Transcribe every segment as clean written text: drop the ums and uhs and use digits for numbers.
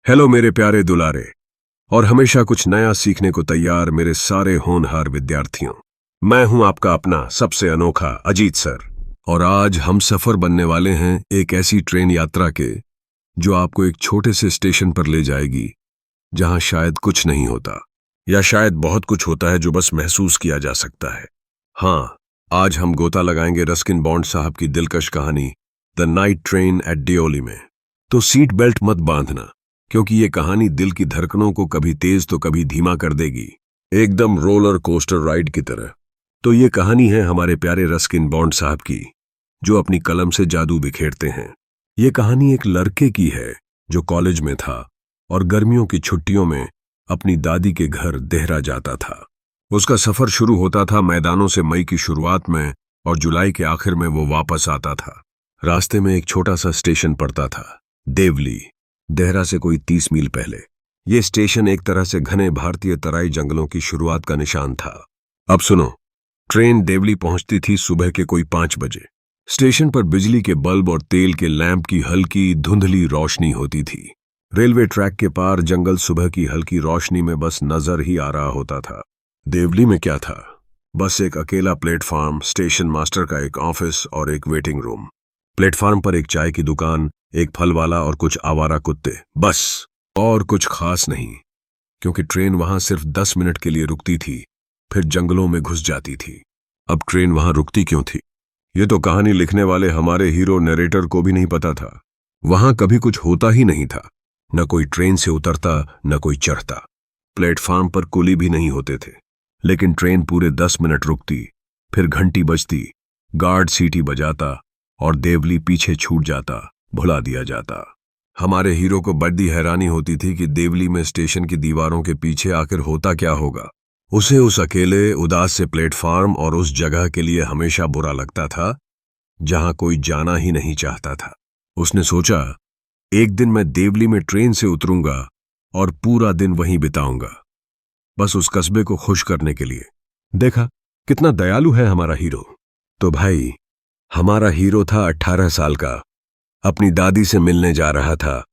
Hello मेरे प्यारे दुलारे और हमेशा कुछ नया सीखने को तैयार मेरे सारे होनहार विद्यार्थियों। मैं हूं आपका अपना सबसे अनोखा अजीत सर। और आज हम सफर बनने वाले हैं एक ऐसी ट्रेन यात्रा के जो आपको एक छोटे से स्टेशन पर ले जाएगी जहां शायद कुछ नहीं होता, या शायद बहुत कुछ होता है जो बस महसूस किया जा सकता है। हाँ, आज हम गोता लगाएंगे रस्किन बॉन्ड साहब की दिलकश कहानी द नाइट ट्रेन एट डियोली में। तो सीट बेल्ट मत बांधना, क्योंकि ये कहानी दिल की धड़कनों को कभी तेज तो कभी धीमा कर देगी, एकदम रोलर कोस्टर राइड की तरह। तो ये कहानी है हमारे प्यारे रस्किन बॉन्ड साहब की, जो अपनी कलम से जादू बिखेरते हैं। ये कहानी एक लड़के की है जो कॉलेज में था और गर्मियों की छुट्टियों में अपनी दादी के घर देहरा जाता था। उसका सफर शुरू होता था मैदानों से मई की शुरुआत में और जुलाई के आखिर में वो वापस आता था। रास्ते में एक छोटा सा स्टेशन पड़ता था, देवली, देहरा से कोई 30 मील पहले। ये स्टेशन एक तरह से घने भारतीय तराई जंगलों की शुरुआत का निशान था। अब सुनो, ट्रेन देवली पहुंचती थी सुबह के कोई 5 बजे। स्टेशन पर बिजली के बल्ब और तेल के लैंप की हल्की धुंधली रोशनी होती थी। रेलवे ट्रैक के पार जंगल सुबह की हल्की रोशनी में बस नजर ही आ रहा होता था। देवली में क्या था? बस एक अकेला प्लेटफार्म, स्टेशन मास्टर का एक ऑफिस और एक वेटिंग रूम। प्लेटफार्म पर एक चाय की दुकान, एक फल वाला और कुछ आवारा कुत्ते, बस। और कुछ खास नहीं, क्योंकि ट्रेन वहां सिर्फ 10 मिनट के लिए रुकती थी, फिर जंगलों में घुस जाती थी। अब ट्रेन वहां रुकती क्यों थी, ये तो कहानी लिखने वाले हमारे हीरो नरेटर को भी नहीं पता था। वहां कभी कुछ होता ही नहीं था, न कोई ट्रेन से उतरता न कोई चढ़ता। प्लेटफार्म पर कुली भी नहीं होते थे, लेकिन ट्रेन पूरे 10 मिनट रुकती, फिर घंटी बजती, गार्ड सीटी बजाता और देवली पीछे छूट जाता, भुला दिया जाता। हमारे हीरो को बड़ी हैरानी होती थी कि देवली में स्टेशन की दीवारों के पीछे आखिर होता क्या होगा। उसे उस अकेले उदास से प्लेटफार्म और उस जगह के लिए हमेशा बुरा लगता था जहां कोई जाना ही नहीं चाहता था। उसने सोचा, एक दिन मैं देवली में ट्रेन से उतरूंगा और पूरा दिन वहीं बिताऊंगा, बस उस कस्बे को खुश करने के लिए। देखा कितना दयालु है हमारा हीरो। तो भाई, हमारा हीरो था 18 साल का, अपनी दादी से मिलने जा रहा था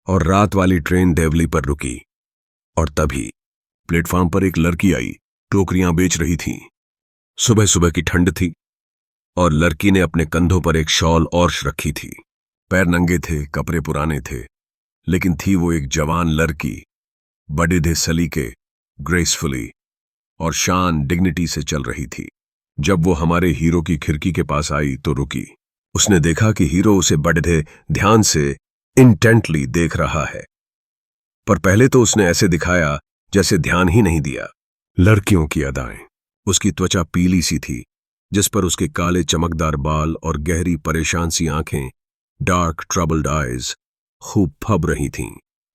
और रात वाली ट्रेन देवली पर रुकी। और तभी प्लेटफार्म पर एक लड़की आई, टोकरियां बेच रही थी। सुबह सुबह की ठंड थी और लड़की ने अपने कंधों पर एक शॉल और रखी थी। पैर नंगे थे, कपड़े पुराने थे, लेकिन थी वो एक जवान लड़की, बड़े दे सलीके, ग्रेसफुली और शान डिग्निटी से चल रही थी। जब वो हमारे हीरो की खिड़की के पास आई तो रुकी। उसने देखा कि हीरो उसे बड़े ध्यान से इंटेंटली देख रहा है, पर पहले तो उसने ऐसे दिखाया जैसे ध्यान ही नहीं दिया। लड़कियों की अदाएं। उसकी त्वचा पीली सी थी, जिस पर उसके काले चमकदार बाल और गहरी परेशान सी आंखें, डार्क ट्रबल्ड आइज, खूब फब रही थीं।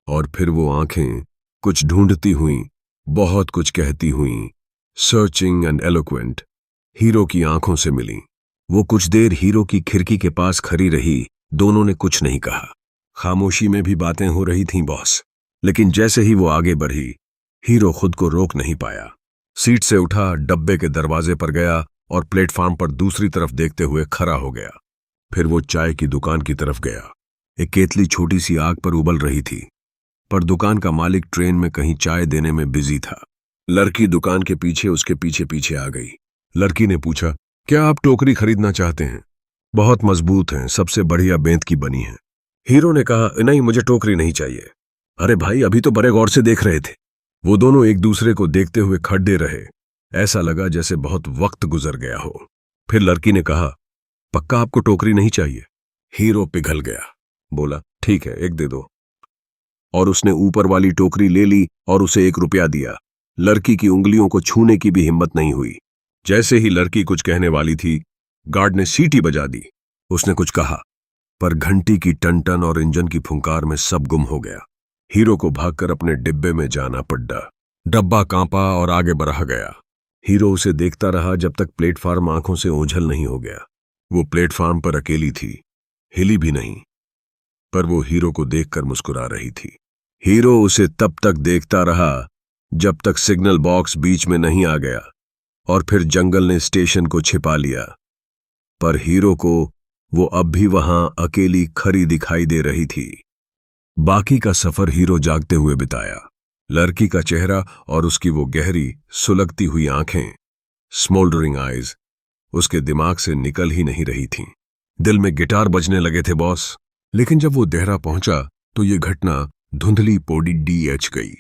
और फिर वो आंखें कुछ ढूंढती हुई, बहुत कुछ कहती हुई, सर्चिंग एंड एलोक्वेंट, हीरो की आंखों से मिली। वो कुछ देर हीरो की खिड़की के पास खड़ी रही। दोनों ने कुछ नहीं कहा, खामोशी में भी बातें हो रही थीं बॉस। लेकिन जैसे ही वो आगे बढ़ी, हीरो खुद को रोक नहीं पाया। सीट से उठा, डब्बे के दरवाजे पर गया और प्लेटफार्म पर दूसरी तरफ देखते हुए खड़ा हो गया। फिर वो चाय की दुकान की तरफ गया। एक केतली छोटी सी आग पर उबल रही थी, पर दुकान का मालिक ट्रेन में कहीं चाय देने में बिजी था। लड़की दुकान के पीछे उसके पीछे पीछे आ गई। लड़की ने पूछा, क्या आप टोकरी खरीदना चाहते हैं? बहुत मजबूत हैं, सबसे बढ़िया बेंत की बनी है। हीरो ने कहा, नहीं मुझे टोकरी नहीं चाहिए। अरे भाई, अभी तो बड़े गौर से देख रहे थे। वो दोनों एक दूसरे को देखते हुए खड़े रहे। ऐसा लगा जैसे बहुत वक्त गुजर गया हो। फिर लड़की ने कहा, पक्का आपको टोकरी नहीं चाहिए? हीरो पिघल गया, बोला, ठीक है, एक दे दो। और उसने ऊपर वाली टोकरी ले ली और उसे 1 रुपया दिया। लड़की की उंगलियों को छूने की भी हिम्मत नहीं हुई। जैसे ही लड़की कुछ कहने वाली थी, गार्ड ने सीटी बजा दी। उसने कुछ कहा, पर घंटी की टन-टन और इंजन की फुंकार में सब गुम हो गया। हीरो को भागकर अपने डिब्बे में जाना पड़ा। डब्बा कांपा और आगे बढ़ा गया। हीरो उसे देखता रहा जब तक प्लेटफार्म आंखों से ओझल नहीं हो गया। वो प्लेटफार्म पर अकेली थी, हिली भी नहीं, पर वो हीरो को देखकर मुस्कुरा रही थी। हीरो उसे तब तक देखता रहा जब तक सिग्नल बॉक्स बीच में नहीं आ गया और फिर जंगल ने स्टेशन को छिपा लिया। पर हीरो को वो अब भी वहां अकेली खड़ी दिखाई दे रही थी। बाकी का सफर हीरो जागते हुए बिताया। लड़की का चेहरा और उसकी वो गहरी सुलगती हुई आंखें, स्मोल्डरिंग आइज, उसके दिमाग से निकल ही नहीं रही थीं। दिल में गिटार बजने लगे थे बॉस। लेकिन जब वो देहरा पहुंचा तो ये घटना धुंधली पोड़ी डीएच गई,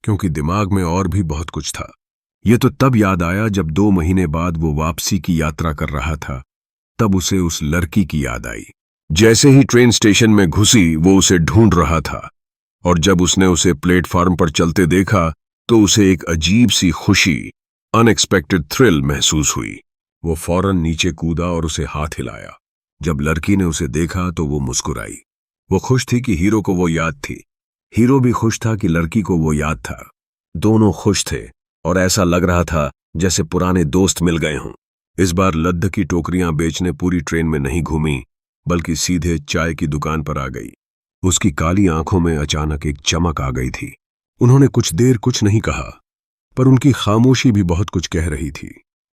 क्योंकि दिमाग में और भी बहुत कुछ था। ये तो तब याद आया जब 2 महीने बाद वो वापसी की यात्रा कर रहा था। तब उसे उस लड़की की याद आई। जैसे ही ट्रेन स्टेशन में घुसी वो उसे ढूंढ रहा था, और जब उसने उसे प्लेटफार्म पर चलते देखा तो उसे एक अजीब सी खुशी, अनएक्सपेक्टेड थ्रिल महसूस हुई। वो फौरन नीचे कूदा और उसे हाथ हिलाया। जब लड़की ने उसे देखा तो वो मुस्कुराई। वो खुश थी कि हीरो को वो याद थी। हीरो भी खुश था कि लड़की को वो याद था। दोनों खुश थे और ऐसा लग रहा था जैसे पुराने दोस्त मिल गए हों। इस बार लद्द की टोकरियां बेचने पूरी ट्रेन में नहीं घूमी, बल्कि सीधे चाय की दुकान पर आ गई। उसकी काली आंखों में अचानक एक चमक आ गई थी। उन्होंने कुछ देर कुछ नहीं कहा, पर उनकी खामोशी भी बहुत कुछ कह रही थी।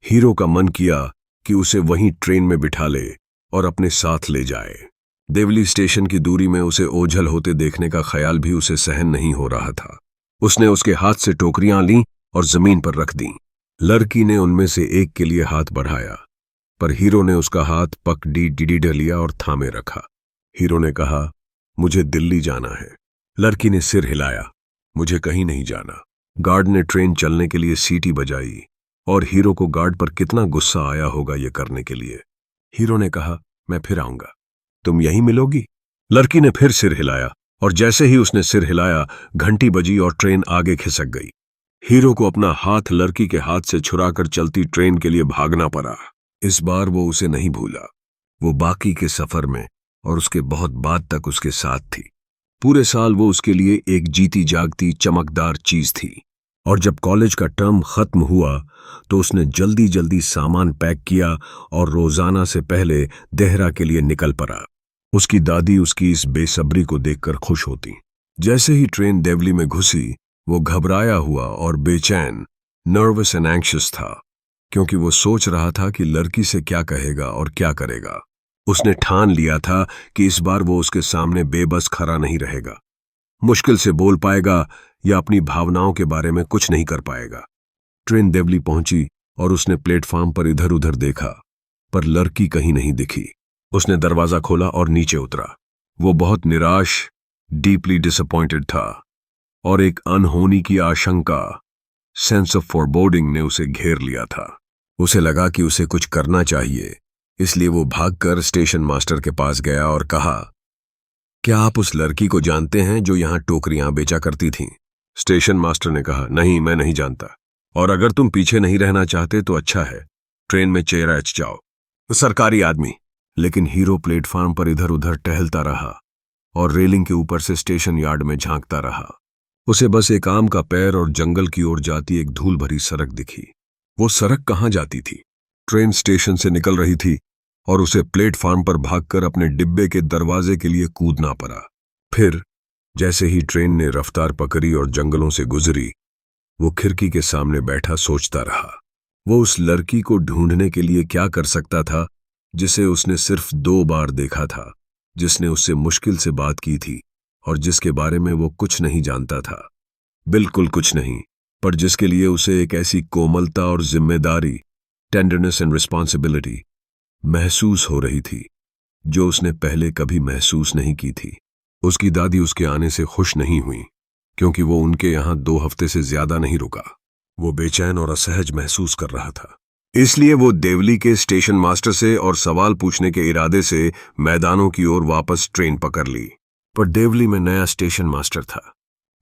हीरो का मन किया कि उसे वहीं ट्रेन में बिठा ले और अपने साथ ले जाए। देवली स्टेशन की दूरी में उसे ओझल होते देखने का ख्याल भी उसे सहन नहीं हो रहा था। उसने उसके हाथ से टोकरियां लीं और जमीन पर रख दीं। लड़की ने उनमें से एक के लिए हाथ बढ़ाया, पर हीरो ने उसका हाथ पकड़ लिया और थामे रखा। हीरो ने कहा, मुझे दिल्ली जाना है। लड़की ने सिर हिलाया, मुझे कहीं नहीं जाना। गार्ड ने ट्रेन चलने के लिए सीटी बजाई, और हीरो को गार्ड पर कितना गुस्सा आया होगा ये करने के लिए। हीरो ने कहा, मैं फिर आऊंगा, तुम यहीं मिलोगी? लड़की ने फिर सिर हिलाया, और जैसे ही उसने सिर हिलाया घंटी बजी और ट्रेन आगे खिसक गई। हीरो को अपना हाथ लड़की के हाथ से छुड़ाकर चलती ट्रेन के लिए भागना पड़ा। इस बार वो उसे नहीं भूला। वो बाकी के सफर में और उसके बहुत बाद तक उसके साथ थी। पूरे साल वो उसके लिए एक जीती जागती चमकदार चीज थी। और जब कॉलेज का टर्म खत्म हुआ तो उसने जल्दी जल्दी सामान पैक किया और रोजाना से पहले देहरा के लिए निकल पड़ा। उसकी दादी उसकी इस बेसब्री को देखकर खुश होती। जैसे ही ट्रेन देवली में घुसी वो घबराया हुआ और बेचैन, नर्वस एंड एंग्शियस था, क्योंकि वो सोच रहा था कि लड़की से क्या कहेगा और क्या करेगा। उसने ठान लिया था कि इस बार वो उसके सामने बेबस खड़ा नहीं रहेगा। मुश्किल से बोल पाएगा या अपनी भावनाओं के बारे में कुछ नहीं कर पाएगा। ट्रेन देवली पहुंची और उसने प्लेटफार्म पर इधर उधर देखा, पर लड़की कहीं नहीं दिखी। उसने दरवाजा खोला और नीचे उतरा। वो बहुत निराश, डीपली डिसअपॉइंटेड था, और एक अनहोनी की आशंका, सेंस ऑफ फॉरबोर्डिंग ने उसे घेर लिया था। उसे लगा कि उसे कुछ करना चाहिए, इसलिए वो भागकर स्टेशन मास्टर के पास गया और कहा, क्या आप उस लड़की को जानते हैं जो यहां टोकरियां बेचा करती थीं? स्टेशन मास्टर ने कहा, नहीं, मैं नहीं जानता, और अगर तुम पीछे नहीं रहना चाहते तो अच्छा है, ट्रेन में चेहरा एच जाओ। सरकारी आदमी। लेकिन हीरो प्लेटफार्म पर इधर उधर टहलता रहा और रेलिंग के ऊपर से स्टेशन यार्ड में झांकता रहा। उसे बस एक आम का पेड़ और जंगल की ओर जाती एक धूल भरी सड़क दिखी। वो सड़क कहाँ जाती थी? ट्रेन स्टेशन से निकल रही थी और उसे प्लेटफार्म पर भागकर अपने डिब्बे के दरवाजे के लिए कूदना पड़ा। फिर जैसे ही ट्रेन ने रफ्तार पकड़ी और जंगलों से गुजरी, वो खिड़की के सामने बैठा सोचता रहा। वो उस लड़की को ढूंढने के लिए क्या कर सकता था जिसे उसने सिर्फ 2 बार देखा था, जिसने उससे मुश्किल से बात की थी और जिसके बारे में वो कुछ नहीं जानता था, बिल्कुल कुछ नहीं, पर जिसके लिए उसे एक ऐसी कोमलता और जिम्मेदारी, टेंडरनेस एंड रिस्पॉन्सिबिलिटी महसूस हो रही थी जो उसने पहले कभी महसूस नहीं की थी। उसकी दादी उसके आने से खुश नहीं हुई, क्योंकि वो उनके यहाँ 2 हफ्ते से ज्यादा नहीं रुका। वो बेचैन और असहज महसूस कर रहा था। इसलिए वो देवली के स्टेशन मास्टर से और सवाल पूछने के इरादे से मैदानों की ओर वापस ट्रेन पकड़ ली। पर देवली में नया स्टेशन मास्टर था।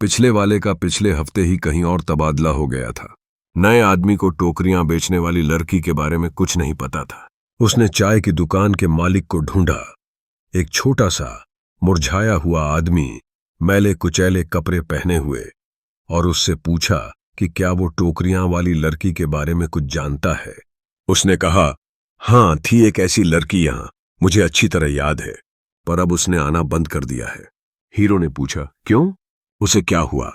पिछले वाले का पिछले हफ्ते ही कहीं और तबादला हो गया था। नए आदमी को टोकरियां बेचने वाली लड़की के बारे में कुछ नहीं पता था। उसने चाय की दुकान के मालिक को ढूंढा, एक छोटा सा मुरझाया हुआ आदमी, मैले कुचैले कपड़े पहने हुए, और उससे पूछा कि क्या वो टोकरियां वाली लड़की के बारे में कुछ जानता है। उसने कहा, हाँ, थी एक ऐसी लड़की यहां, मुझे अच्छी तरह याद है, पर अब उसने आना बंद कर दिया है। हीरो ने पूछा, क्यों? उसे क्या हुआ?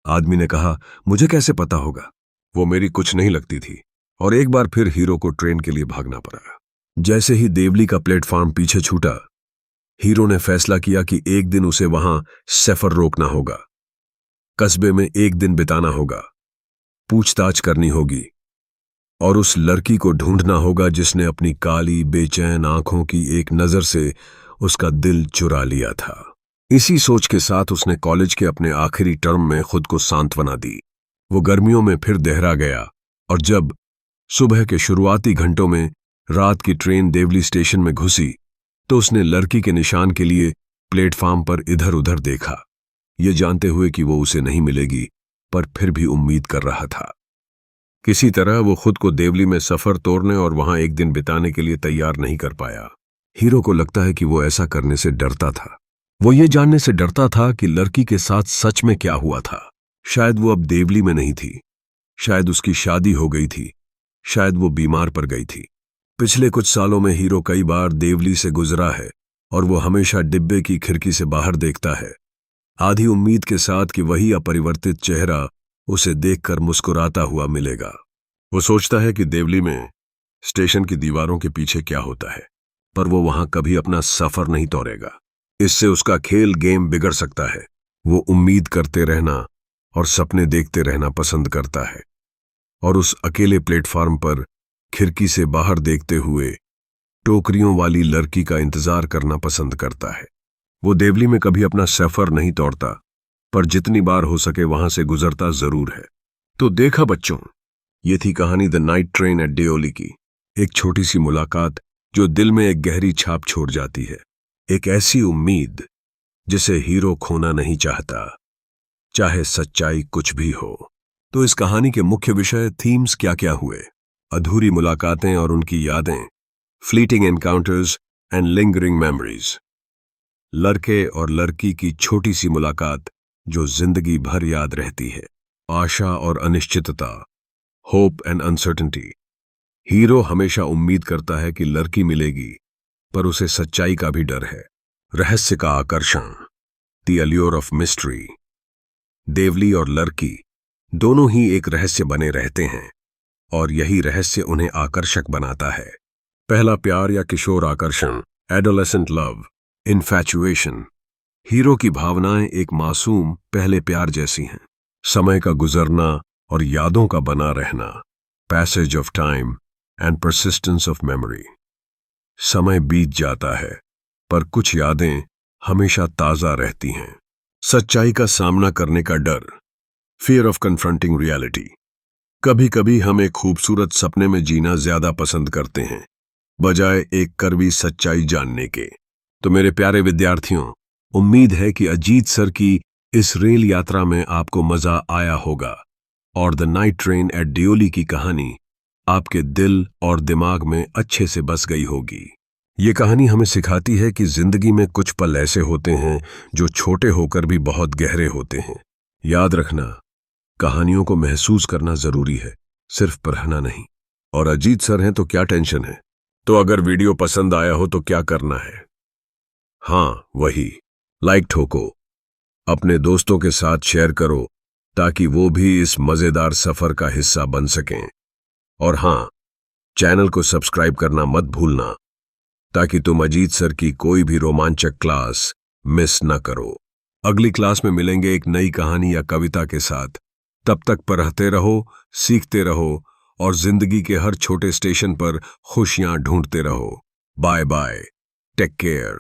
आदमी ने कहा, मुझे कैसे पता होगा, वो मेरी कुछ नहीं लगती थी। और एक बार फिर हीरो को ट्रेन के लिए भागना पड़ा। जैसे ही देवली का प्लेटफार्म पीछे छूटा, हीरो ने फैसला किया कि एक दिन उसे वहां सफर रोकना होगा, कस्बे में एक दिन बिताना होगा, पूछताछ करनी होगी और उस लड़की को ढूंढना होगा जिसने अपनी काली बेचैन आंखों की एक नजर से उसका दिल चुरा लिया था। इसी सोच के साथ उसने कॉलेज के अपने आखिरी टर्म में खुद को सांत्वना दी। वो गर्मियों में फिर देहरा गया और जब सुबह के शुरुआती घंटों में रात की ट्रेन देवली स्टेशन में घुसी तो उसने लड़की के निशान के लिए प्लेटफार्म पर इधर उधर देखा, ये जानते हुए कि वो उसे नहीं मिलेगी, पर फिर भी उम्मीद कर रहा था। किसी तरह वो खुद को देवली में सफर तोड़ने और वहां एक दिन बिताने के लिए तैयार नहीं कर पाया। हीरो को लगता है कि वो ऐसा करने से डरता था। वो ये जानने से डरता था कि लड़की के साथ सच में क्या हुआ था। शायद वो अब देवली में नहीं थी, शायद उसकी शादी हो गई थी, शायद वो बीमार पड़ गई थी। पिछले कुछ सालों में हीरो कई बार देवली से गुजरा है और वो हमेशा डिब्बे की खिड़की से बाहर देखता है, आधी उम्मीद के साथ कि वही अपरिवर्तित चेहरा उसे देखकर मुस्कुराता हुआ मिलेगा। वो सोचता है कि देवली में स्टेशन की दीवारों के पीछे क्या होता है, पर वो वहां कभी अपना सफर नहीं तोड़ेगा। इससे उसका खेल गेम बिगड़ सकता है। वो उम्मीद करते रहना और सपने देखते रहना पसंद करता है और उस अकेले प्लेटफार्म पर खिड़की से बाहर देखते हुए टोकरियों वाली लड़की का इंतजार करना पसंद करता है। वो देवली में कभी अपना सफर नहीं तोड़ता, पर जितनी बार हो सके वहां से गुजरता जरूर है। तो देखा बच्चों, ये थी कहानी द नाइट ट्रेन एट डियोली की। एक छोटी सी मुलाकात जो दिल में एक गहरी छाप छोड़ जाती है। एक ऐसी उम्मीद जिसे हीरो खोना नहीं चाहता, चाहे सच्चाई कुछ भी हो। तो इस कहानी के मुख्य विषय थीम्स क्या क्या हुए? अधूरी मुलाकातें और उनकी यादें, fleeting encounters and lingering memories. लड़के और लड़की की छोटी सी मुलाकात जो जिंदगी भर याद रहती है। आशा और अनिश्चितता, होप एंड अनसर्टेनिटी। हीरो हमेशा उम्मीद करता है कि लड़की मिलेगी, पर उसे सच्चाई का भी डर है। रहस्य का आकर्षण, the allure of mystery. Devli और लड़की दोनों ही एक रहस्य बने रहते हैं और यही रहस्य उन्हें आकर्षक बनाता है। पहला प्यार या किशोर आकर्षण, एडोलेसेंट लव, इन्फैचुएशन। हीरो की भावनाएं एक मासूम पहले प्यार जैसी हैं। समय का गुजरना और यादों का बना रहना, passage of time and persistence of memory. समय बीत जाता है, पर कुछ यादें हमेशा ताजा रहती हैं। सच्चाई का सामना करने का डर, फियर ऑफ कन्फ्रंटिंग रियलिटी। कभी कभी हम एक खूबसूरत सपने में जीना ज्यादा पसंद करते हैं, बजाय एक कड़वी सच्चाई जानने के। तो मेरे प्यारे विद्यार्थियों, उम्मीद है कि अजीत सर की इस रेल यात्रा में आपको मजा आया होगा और द नाइट ट्रेन एट डियोली की कहानी आपके दिल और दिमाग में अच्छे से बस गई होगी। ये कहानी हमें सिखाती है कि जिंदगी में कुछ पल ऐसे होते हैं जो छोटे होकर भी बहुत गहरे होते हैं। याद रखना, कहानियों को महसूस करना जरूरी है, सिर्फ पढ़ना नहीं। और अजीत सर हैं तो क्या टेंशन है। तो अगर वीडियो पसंद आया हो तो क्या करना है? हाँ, वही लाइक ठोको, अपने दोस्तों के साथ शेयर करो ताकि वो भी इस मजेदार सफर का हिस्सा बन सकें। और हाँ, चैनल को सब्सक्राइब करना मत भूलना ताकि तुम अजीत सर की कोई भी रोमांचक क्लास मिस न करो। अगली क्लास में मिलेंगे एक नई कहानी या कविता के साथ। तब तक पढ़ते रहो, सीखते रहो और जिंदगी के हर छोटे स्टेशन पर खुशियां ढूंढते रहो। Bye bye, take care.